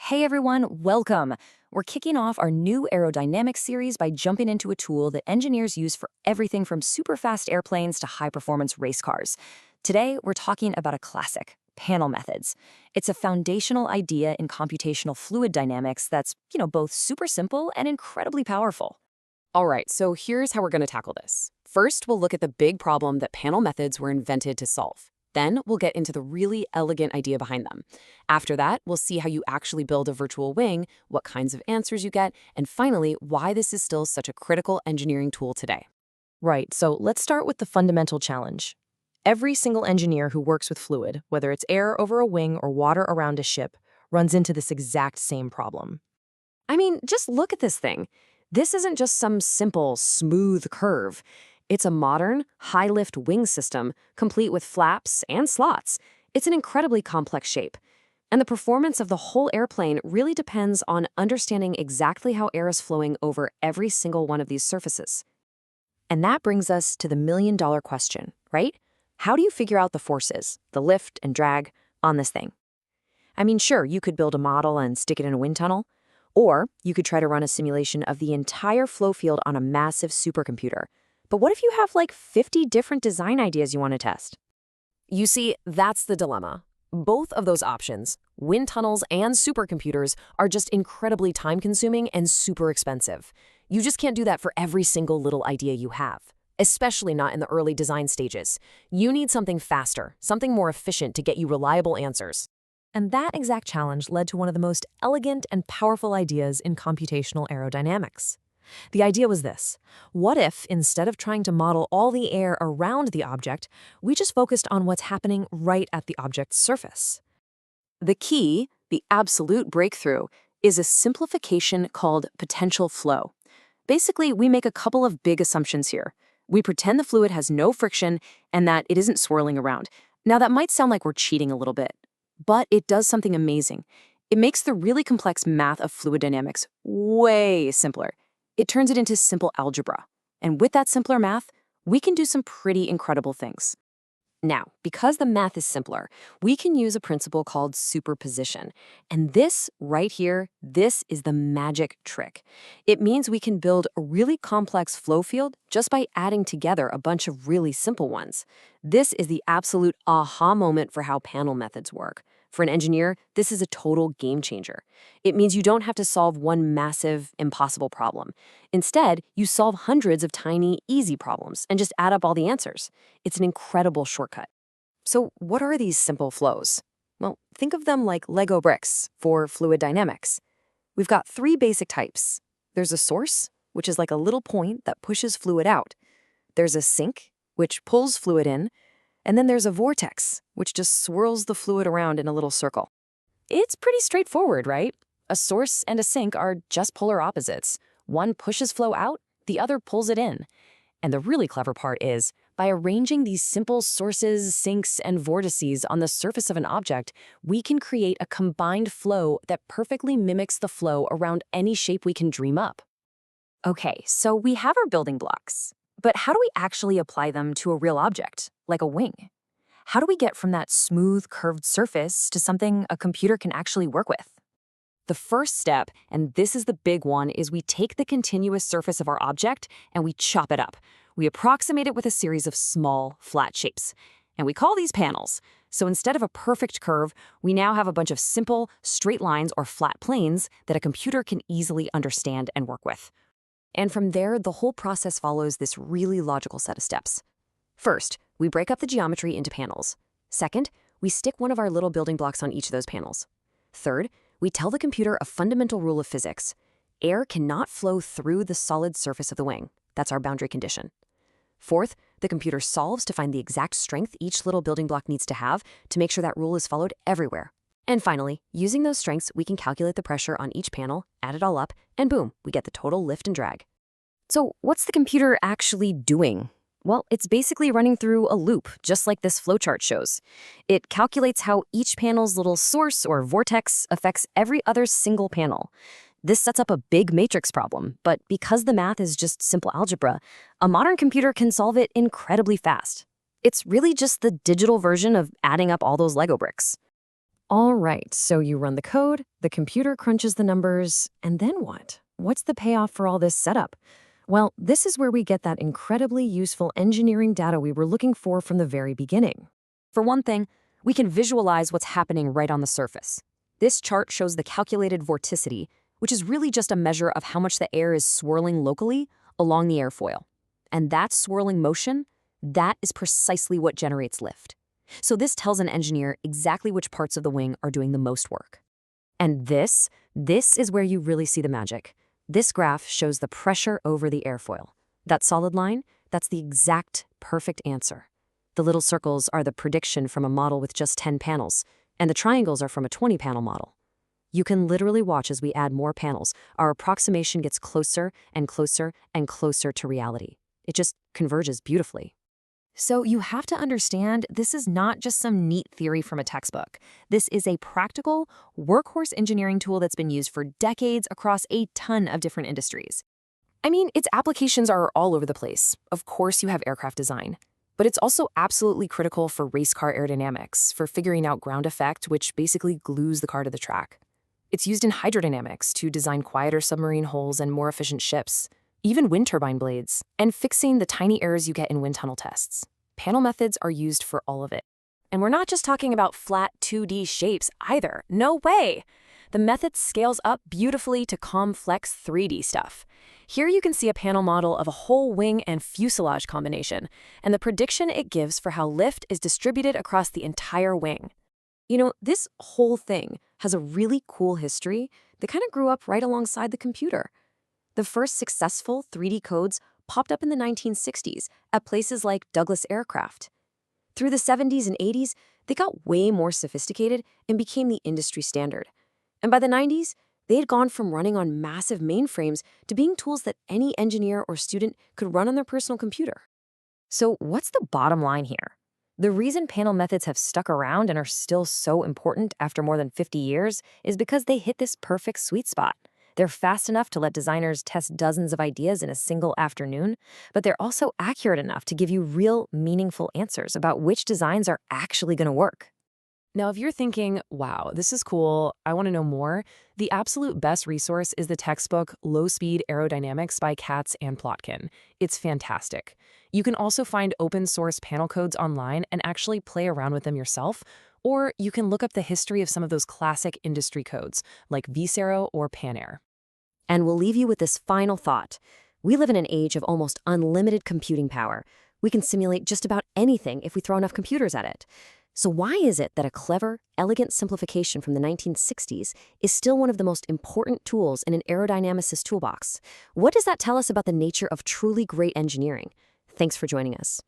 Hey everyone, welcome! We're kicking off our new aerodynamic series by jumping into a tool that engineers use for everything from super fast airplanes to high-performance race cars. Today, we're talking about a classic, panel methods. It's a foundational idea in computational fluid dynamics that's, both super simple and incredibly powerful. All right, so here's how we're going to tackle this. First, we'll look at the big problem that panel methods were invented to solve. Then we'll get into the really elegant idea behind them. After that, we'll see how you actually build a virtual wing, what kinds of answers you get, and finally, why this is still such a critical engineering tool today. Right, so let's start with the fundamental challenge. Every single engineer who works with fluid, whether it's air over a wing or water around a ship, runs into this exact same problem. I mean, just look at this thing. This isn't just some simple, smooth curve. It's a modern, high-lift wing system, complete with flaps and slots. It's an incredibly complex shape. And the performance of the whole airplane really depends on understanding exactly how air is flowing over every single one of these surfaces. And that brings us to the million-dollar question, right? How do you figure out the forces, the lift and drag, on this thing? I mean, sure, you could build a model and stick it in a wind tunnel, or you could try to run a simulation of the entire flow field on a massive supercomputer. But what if you have like 50 different design ideas you want to test? You see, that's the dilemma. Both of those options, wind tunnels and supercomputers, are just incredibly time-consuming and super expensive. You just can't do that for every single little idea you have, especially not in the early design stages. You need something faster, something more efficient to get you reliable answers. And that exact challenge led to one of the most elegant and powerful ideas in computational aerodynamics. The idea was this: what if, instead of trying to model all the air around the object, we just focused on what's happening right at the object's surface? The key, the absolute breakthrough, is a simplification called potential flow. Basically, we make a couple of big assumptions here. We pretend the fluid has no friction and that it isn't swirling around. Now, that might sound like we're cheating a little bit, but it does something amazing. It makes the really complex math of fluid dynamics way simpler. It turns it into simple algebra. And with that simpler math, we can do some pretty incredible things. Now, because the math is simpler, we can use a principle called superposition. And this right here, this is the magic trick. It means we can build a really complex flow field just by adding together a bunch of really simple ones. This is the absolute aha moment for how panel methods work. For an engineer, this is a total game changer. It means you don't have to solve one massive, impossible problem. Instead, you solve hundreds of tiny, easy problems and just add up all the answers. It's an incredible shortcut. So what are these simple flows? Well, think of them like Lego bricks for fluid dynamics. We've got three basic types. There's a source, which is like a little point that pushes fluid out. There's a sink, which pulls fluid in. And then there's a vortex, which just swirls the fluid around in a little circle. It's pretty straightforward, right? A source and a sink are just polar opposites. One pushes flow out, the other pulls it in. And the really clever part is, by arranging these simple sources, sinks, and vortices on the surface of an object, we can create a combined flow that perfectly mimics the flow around any shape we can dream up. Okay, so we have our building blocks. But how do we actually apply them to a real object, like a wing? How do we get from that smooth, curved surface to something a computer can actually work with? The first step, and this is the big one, is we take the continuous surface of our object and we chop it up. We approximate it with a series of small, flat shapes. And we call these panels. So instead of a perfect curve, we now have a bunch of simple, straight lines or flat planes that a computer can easily understand and work with. And from there, the whole process follows this really logical set of steps. First, we break up the geometry into panels. Second, we stick one of our little building blocks on each of those panels. Third, we tell the computer a fundamental rule of physics. Air cannot flow through the solid surface of the wing. That's our boundary condition. Fourth, the computer solves to find the exact strength each little building block needs to have to make sure that rule is followed everywhere. And finally, using those strengths, we can calculate the pressure on each panel, add it all up, and boom, we get the total lift and drag. So what's the computer actually doing? Well, it's basically running through a loop, just like this flowchart shows. It calculates how each panel's little source or vortex affects every other single panel. This sets up a big matrix problem, but because the math is just simple algebra, a modern computer can solve it incredibly fast. It's really just the digital version of adding up all those Lego bricks. All right, so you run the code, the computer crunches the numbers, and then what? What's the payoff for all this setup? Well, this is where we get that incredibly useful engineering data we were looking for from the very beginning. For one thing, we can visualize what's happening right on the surface. This chart shows the calculated vorticity, which is really just a measure of how much the air is swirling locally along the airfoil. And that swirling motion, that is precisely what generates lift. So this tells an engineer exactly which parts of the wing are doing the most work. And this is where you really see the magic. This graph shows the pressure over the airfoil. That solid line, that's the exact perfect answer. The little circles are the prediction from a model with just 10 panels, and the triangles are from a 20-panel model. You can literally watch as we add more panels. Our approximation gets closer and closer and closer to reality. It just converges beautifully. So you have to understand, this is not just some neat theory from a textbook. This is a practical, workhorse engineering tool that's been used for decades across a ton of different industries. I mean, its applications are all over the place. Of course, you have aircraft design. But it's also absolutely critical for race car aerodynamics, for figuring out ground effect, which basically glues the car to the track. It's used in hydrodynamics to design quieter submarine hulls and more efficient ships, even wind turbine blades, and fixing the tiny errors you get in wind tunnel tests. Panel methods are used for all of it. And we're not just talking about flat 2D shapes either. No way! The method scales up beautifully to complex 3D stuff. Here you can see a panel model of a whole wing and fuselage combination, and the prediction it gives for how lift is distributed across the entire wing. You know, this whole thing has a really cool history that kind of grew up right alongside the computer. The first successful 3D codes popped up in the 1960s at places like Douglas Aircraft. Through the 70s and 80s, they got way more sophisticated and became the industry standard. And by the 90s, they had gone from running on massive mainframes to being tools that any engineer or student could run on their personal computer. So what's the bottom line here? The reason panel methods have stuck around and are still so important after more than 50 years is because they hit this perfect sweet spot. They're fast enough to let designers test dozens of ideas in a single afternoon, but they're also accurate enough to give you real, meaningful answers about which designs are actually going to work. Now, if you're thinking, wow, this is cool, I want to know more, the absolute best resource is the textbook Low Speed Aerodynamics by Katz and Plotkin. It's fantastic. You can also find open source panel codes online and actually play around with them yourself, or you can look up the history of some of those classic industry codes, like Vsero or Panair. And we'll leave you with this final thought. We live in an age of almost unlimited computing power. We can simulate just about anything if we throw enough computers at it. So why is it that a clever, elegant simplification from the 1960s is still one of the most important tools in an aerodynamicist toolbox? What does that tell us about the nature of truly great engineering? Thanks for joining us.